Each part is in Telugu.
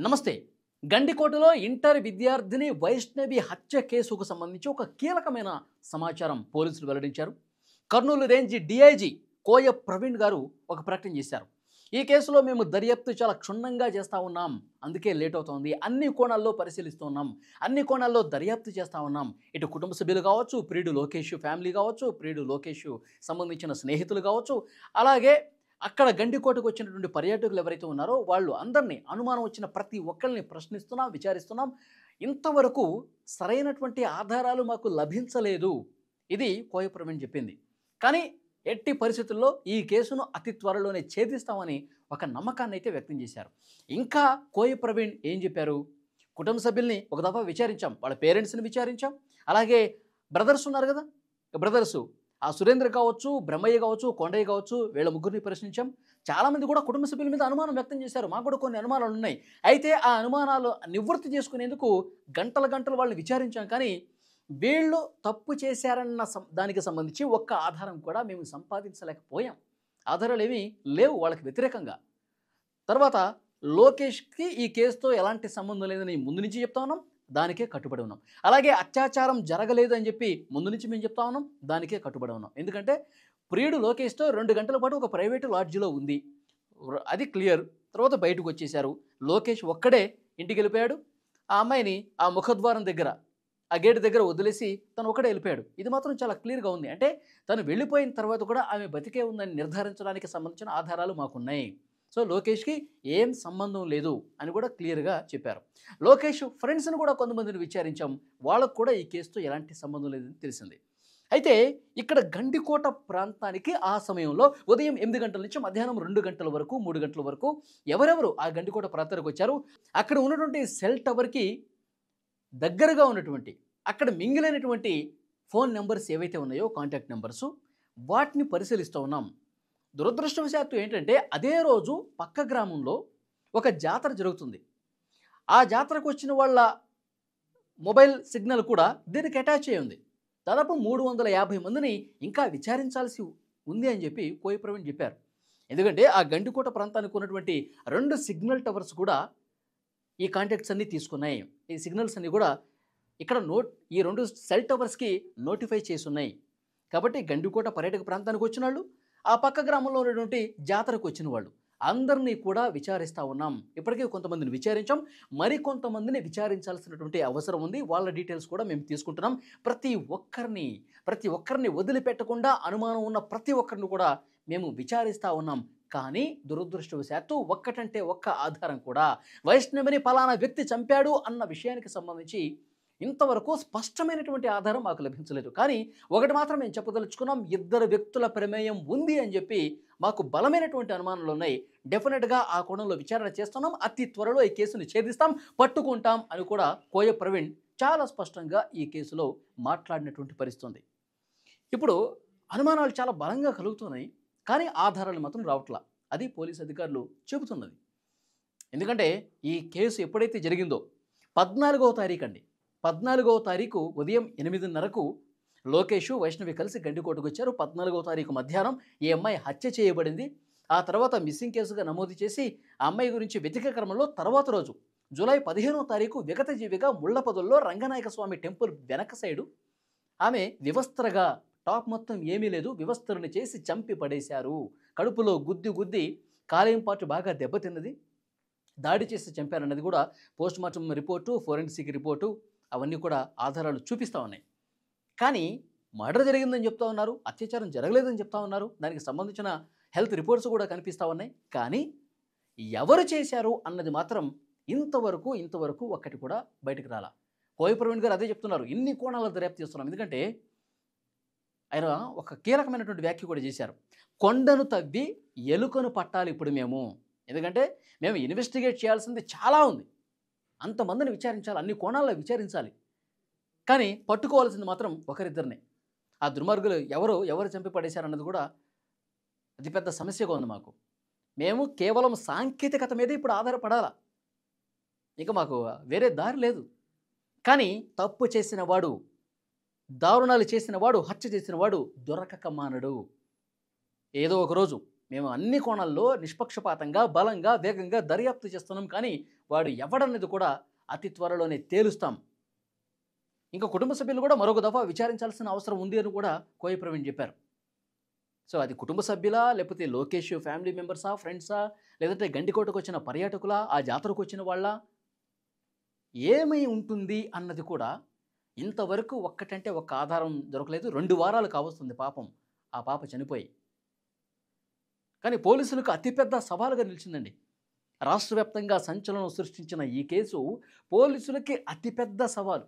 నమస్తే. గండికోటలో ఇంటర్ విద్యార్థిని వైష్ణవి హత్య కేసుకు సంబంధించి ఒక కీలకమైన సమాచారం పోలీసులు వెల్లడించారు. కర్నూలు రేంజ్ డీఐజీ కోయ ప్రవీణ్ గారు ఒక ప్రకటన చేశారు. ఈ కేసులో మేము దర్యాప్తు చాలా క్షుణ్ణంగా చేస్తూ ఉన్నాం, అందుకే లేట్ అవుతోంది. అన్ని కోణాల్లో పరిశీలిస్తూ ఉన్నాం, అన్ని కోణాల్లో దర్యాప్తు చేస్తూ ఉన్నాం. ఇటు కుటుంబ సభ్యులు కావచ్చు, ప్రియుడు లోకేష్ ఫ్యామిలీ కావచ్చు, ప్రియుడు లోకేష్ సంబంధించిన స్నేహితులు కావచ్చు, అలాగే అక్కడ గండికోటకు వచ్చినటువంటి పర్యాటకులు ఎవరైతే ఉన్నారో వాళ్ళు అందరినీ, అనుమానం వచ్చిన ప్రతి ఒక్కరిని ప్రశ్నిస్తున్నాం, విచారిస్తున్నాం. ఇంతవరకు సరైనటువంటి ఆధారాలు మాకు లభించలేదు. ఇది కోయ ప్రవీణ్ చెప్పింది. కానీ ఎట్టి పరిస్థితుల్లో ఈ కేసును అతి త్వరలోనే ఛేదిస్తామని ఒక నమ్మకాన్ని అయితే వ్యక్తం చేశారు. ఇంకా కోయ ప్రవీణ్ ఏం చెప్పారు? కుటుంబ సభ్యుల్ని ఒక దఫా విచారించాం, వాళ్ళ పేరెంట్స్ని విచారించాం, అలాగే బ్రదర్స్ ఉన్నారు కదా, బ్రదర్సు ఆ సురేంద్ర కావచ్చు, బ్రహ్మయ్య కావచ్చు, కొండయ్య కావచ్చు, వీళ్ళ ముగ్గురిని ప్రశ్నించాం. చాలామంది కూడా కుటుంబ సభ్యుల మీద అనుమానం వ్యక్తం చేశారు. మాకు కూడా కొన్ని అనుమానాలు ఉన్నాయి. అయితే ఆ అనుమానాలు నివృత్తి చేసుకునేందుకు గంటలు వాళ్ళని విచారించాం. కానీ వీళ్ళు తప్పు చేశారన్న దానికి సంబంధించి ఒక్క ఆధారం కూడా మేము సంపాదించలేకపోయాం. ఆధారాలు ఏమీ లేవు వాళ్ళకి వ్యతిరేకంగా. తర్వాత లోకేష్కి ఈ కేసుతో ఎలాంటి సంబంధం లేదని ముందు నుంచి చెప్తా ఉన్నాం, దానికే కట్టుబడి ఉన్నాం. అలాగే అత్యాచారం జరగలేదు అని చెప్పి ముందు నుంచి మేము చెప్తా ఉన్నాం, దానికే కట్టుబడి ఉన్నాం. ఎందుకంటే ప్రియుడు లోకేష్తో 2 గంటల పాటు ఒక ప్రైవేటు లాడ్జిలో ఉంది, అది క్లియర్. తర్వాత బయటకు వచ్చేశారు. లోకేష్ ఒక్కడే ఇంటికి వెళ్ళిపోయాడు. ఆ అమ్మాయిని ఆ ముఖద్వారం దగ్గర, ఆ గేటు దగ్గర వదిలేసి తను ఒకడే వెళ్ళిపోయాడు. ఇది మాత్రం చాలా క్లియర్గా ఉంది. అంటే తను వెళ్ళిపోయిన తర్వాత కూడా ఆమె బతికే ఉందని నిర్ధారించడానికి సంబంధించిన ఆధారాలు మాకున్నాయి. సో లోకేష్కి ఏం సంబంధం లేదు అని కూడా క్లియర్గా చెప్పారు. లోకేష్ ఫ్రెండ్స్ని కూడా కొంతమందిని విచారించాం, వాళ్ళకు కూడా ఈ కేసుతో ఎలాంటి సంబంధం లేదని తెలిసింది. అయితే ఇక్కడ గండికోట ప్రాంతానికి ఆ సమయంలో ఉదయం 8 గంటల నుంచి మధ్యాహ్నం 2 గంటల వరకు, 3 గంటల వరకు ఎవరెవరు ఆ గండికోట ప్రాంతానికి వచ్చారు? అక్కడ ఉన్నటువంటి సెల్ టవర్కి దగ్గరగా ఉన్నటువంటి, అక్కడ మింగిలైనటువంటి ఫోన్ నెంబర్స్ ఏవైతే ఉన్నాయో, కాంటాక్ట్ నెంబర్సు, వాటిని పరిశీలిస్తూ ఉన్నాం. దురదృష్టవశాత్తు ఏంటంటే అదే రోజు పక్క గ్రామంలో ఒక జాతర జరుగుతుంది. ఆ జాతరకు వచ్చిన వాళ్ళ మొబైల్ సిగ్నల్ కూడా దీనికి అటాచ్ అయి ఉంది. దాదాపు 350 మందిని ఇంకా విచారించాల్సి ఉంది అని చెప్పి కోయ ప్రవీణ్ చెప్పారు. ఎందుకంటే ఆ గండికోట ప్రాంతానికి ఉన్నటువంటి 2 సిగ్నల్ టవర్స్ కూడా ఈ కాంటాక్ట్స్ అన్నీ తీసుకున్నాయి. ఈ సిగ్నల్స్ అన్నీ కూడా ఇక్కడ ఈ 2 సెల్ టవర్స్కి నోటిఫై చేసి ఉన్నాయి. కాబట్టి గండికోట పర్యాటక ప్రాంతానికి వచ్చిన వాళ్ళు, ఆ పక్క గ్రామంలో ఉన్నటువంటి జాతరకు వచ్చిన వాళ్ళు అందరినీ కూడా విచారిస్తూ ఉన్నాం. ఇప్పటికే కొంతమందిని విచారించాం, మరికొంతమందిని విచారించాల్సినటువంటి అవసరం ఉంది. వాళ్ళ డీటెయిల్స్ కూడా మేము తీసుకుంటున్నాం. ప్రతి ఒక్కరిని వదిలిపెట్టకుండా అనుమానం ఉన్న ప్రతి ఒక్కరిని కూడా మేము విచారిస్తూ ఉన్నాం. కానీ దురదృష్టవశాత్తు ఒక్కటంటే ఒక్క ఆధారం కూడా, వైష్ణవిని పలానా వ్యక్తి చంపాడు అన్న విషయానికి సంబంధించి ఇంతవరకు స్పష్టమైనటువంటి ఆధారం మాకు లభించలేదు. కానీ ఒకటి మాత్రం మేము చెప్పదలుచుకున్నాం, 2 వ్యక్తుల ప్రమేయం ఉంది అని చెప్పి మాకు బలమైనటువంటి అనుమానాలు ఉన్నాయి. డెఫినెట్గా ఆ కోణంలో విచారణ చేస్తున్నాం, అతి త్వరలో ఈ కేసుని ఛేదిస్తాం, పట్టుకుంటాం అని కూడా కోయ ప్రవీణ్ చాలా స్పష్టంగా ఈ కేసులో మాట్లాడినటువంటి పరిస్థితి. ఇప్పుడు అనుమానాలు చాలా బలంగా కలుగుతున్నాయి, కానీ ఆధారాలు మాత్రం రావట్లా. అది పోలీసు అధికారులు చెబుతున్నది. ఎందుకంటే ఈ కేసు ఎప్పుడైతే జరిగిందో 14వ తారీఖు అండి, 14వ తారీఖు ఉదయం 8:30కు లోకేష్ వైష్ణవి కలిసి గండికోటకు వచ్చారు. 14వ తారీఖు మధ్యాహ్నం ఈ అమ్మాయి హత్య చేయబడింది. ఆ తర్వాత మిస్సింగ్ కేసుగా నమోదు చేసి ఆ అమ్మాయి గురించి వెతికే క్రమంలో తర్వాత రోజు జూలై 15వ తారీఖు విగతజీవిగా ముళ్లపొదల్లో రంగనాయక స్వామి టెంపుల్ వెనక సైడు ఆమె వివస్త్రగా, టాప్ మొత్తం ఏమీ లేదు, వివస్త్రని చేసి చంపి పడేశారు. కడుపులో గుద్ది కాలేయం పాటు బాగా దెబ్బతిన్నది, దాడి చేసి చంపారన్నది కూడా పోస్ట్మార్టం రిపోర్టు, ఫోరెన్సిక్ రిపోర్టు అవన్నీ కూడా ఆధారాలు చూపిస్తూ ఉన్నాయి. కానీ మర్డర్ జరిగిందని చెప్తా ఉన్నారు, అత్యాచారం జరగలేదని చెప్తా ఉన్నారు, దానికి సంబంధించిన హెల్త్ రిపోర్ట్స్ కూడా కనిపిస్తూ ఉన్నాయి. కానీ ఎవరు చేశారు అన్నది మాత్రం ఇంతవరకు ఒక్కటి కూడా బయటకు రాలా. కోయ ప్రవీణ్ గారు అదే చెప్తున్నారు, ఇన్ని కోణాల దర్యాప్తు చేస్తున్నాం. ఎందుకంటే ఆయన ఒక కీలకమైనటువంటి వ్యాఖ్య కూడా చేశారు, కొండను తవ్వి ఎలుకను పట్టాలి ఇప్పుడు మేము. ఎందుకంటే మేము ఇన్వెస్టిగేట్ చేయాల్సింది చాలా ఉంది, అంతమందిని విచారించాలి, అన్ని కోణాల్లో విచారించాలి. కానీ పట్టుకోవాల్సింది మాత్రం ఒకరిద్దరినే. ఆ దుర్మార్గులు ఎవరు చంపి పడేశారన్నది కూడా అతిపెద్ద సమస్యగా ఉంది మాకు. మేము కేవలం సాంకేతికత మీదే ఇప్పుడు ఆధారపడాలా, ఇక మాకు వేరే దారి లేదు. కానీ తప్పు చేసిన వాడు, దారుణాలు చేసిన వాడు, హత్య చేసిన వాడు దొరకక మానడు. ఏదో ఒక రోజు మేము అన్ని కోణాల్లో నిష్పక్షపాతంగా, బలంగా, వేగంగా దర్యాప్తు చేస్తున్నాం. కానీ వాడు ఎవడన్నది కూడా అతి త్వరలోనే తేలుస్తాం. ఇంకా కుటుంబ సభ్యులు కూడా మరొక దఫా విచారించాల్సిన అవసరం ఉంది అని కూడా కోయ ప్రవీణ్ చెప్పారు. సో అది కుటుంబ సభ్యులా, లేకపోతే లోకేష్ ఫ్యామిలీ మెంబర్సా, ఫ్రెండ్సా, లేదంటే గండికోటకు వచ్చిన పర్యాటకులా, ఆ జాతరకు వచ్చిన వాళ్ళ, ఏమై ఉంటుంది అన్నది కూడా ఇంతవరకు ఒక్కటంటే ఒక్క ఆధారం దొరకలేదు. 2 వారాలు కావస్తుంది పాపం ఆ పాప చనిపోయి. కానీ పోలీసులకు అతిపెద్ద సవాలుగా నిలిచిందండి. రాష్ట్ర వ్యాప్తంగా సంచలనం సృష్టించిన ఈ కేసు పోలీసులకి అతిపెద్ద సవాలు.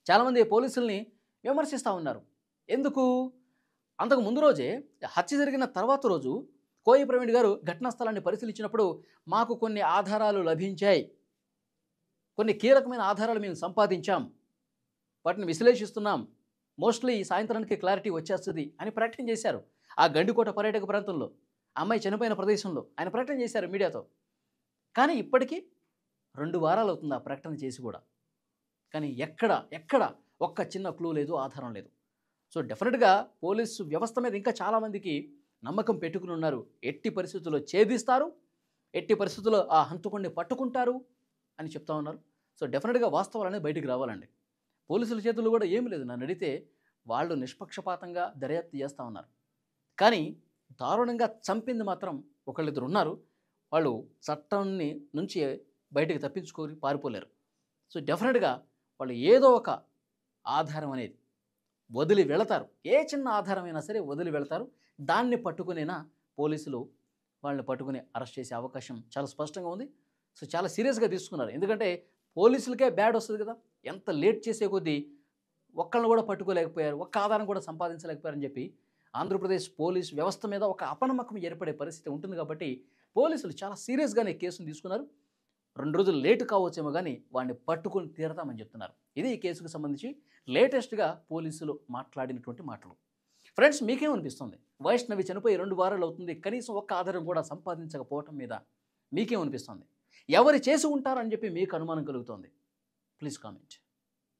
చాలామంది పోలీసుల్ని విమర్శిస్తూ ఉన్నారు. ఎందుకు? అంతకు ముందు రోజే, హత్య జరిగిన తర్వాత రోజు కోయ ప్రవీణ్ గారు ఘటనా స్థలాన్ని పరిశీలించినప్పుడు మాకు కొన్ని ఆధారాలు లభించాయి, కొన్ని కీలకమైన ఆధారాలు మేము సంపాదించాం, వాటిని విశ్లేషిస్తున్నాం, మోస్ట్లీ ఈ సాయంత్రానికి క్లారిటీ వచ్చేస్తుంది అని ప్రకటన చేశారు. ఆ గండికోట పర్యాటక ప్రాంతంలో, అమ్మాయి చనిపోయిన ప్రదేశంలో ఆయన ప్రకటన చేశారు మీడియాతో. కానీ ఇప్పటికీ 2 వారాలు అవుతుంది ఆ ప్రకటన చేసి కూడా. కానీ ఎక్కడ ఒక్క చిన్న క్లూ లేదు, ఆధారం లేదు. సో డెఫినెట్గా పోలీసు వ్యవస్థ మీద ఇంకా చాలామందికి నమ్మకం పెట్టుకుని ఉన్నారు. ఎట్టి పరిస్థితుల్లో ఛేదిస్తారు, ఎట్టి పరిస్థితుల్లో ఆ హంతకుడిని పట్టుకుంటారు అని చెప్తా ఉన్నారు. సో డెఫినెట్గా వాస్తవాలు అనేది బయటికి రావాలండి. పోలీసుల చేతుల్లో కూడా ఏమి లేదు. నన్ను అడిగితే వాళ్ళు నిష్పక్షపాతంగా దర్యాప్తు చేస్తూ ఉన్నారు. కానీ దారుణంగా చంపింది మాత్రం ఒకళ్ళిద్దరు ఉన్నారు. వాళ్ళు చట్టాన్ని నుంచి బయటకు తప్పించుకొని పారిపోలేరు. సో డెఫినెట్గా వాళ్ళు ఏదో ఒక ఆధారం అనేది వదిలి వెళతారు. ఏ చిన్న ఆధారమైనా సరే వదిలి వెళతారు. దాన్ని పట్టుకునేనా పోలీసులు వాళ్ళని పట్టుకుని అరెస్ట్ చేసే అవకాశం చాలా స్పష్టంగా ఉంది. సో చాలా సీరియస్గా తీసుకున్నారు. ఎందుకంటే పోలీసులకే బ్యాడ్ వస్తుంది కదా. ఎంత లేట్ చేసే కొద్దీ ఒక్కళ్ళని కూడా పట్టుకోలేకపోయారు, ఒక్క ఆధారం కూడా సంపాదించలేకపోయారని చెప్పి ఆంధ్రప్రదేశ్ పోలీస్ వ్యవస్థ మీద ఒక అపనమ్మకం ఏర్పడే పరిస్థితి ఉంటుంది. కాబట్టి పోలీసులు చాలా సీరియస్గానే కేసును తీసుకున్నారు. 2 రోజులు లేటు కావచ్చేమో కానీ వాడిని పట్టుకొని తీరతామని చెప్తున్నారు. ఇది ఈ కేసుకు సంబంధించి లేటెస్ట్గా పోలీసులు మాట్లాడినటువంటి మాటలు. ఫ్రెండ్స్, మీకేమనిపిస్తుంది? వైష్ణవి చనిపోయి 2 వారాలు అవుతుంది, కనీసం ఒక్క ఆధారం కూడా సంపాదించకపోవటం మీద మీకేమనిపిస్తుంది? ఎవరు చేసి ఉంటారని చెప్పి మీకు అనుమానం కలుగుతోంది? Please comment.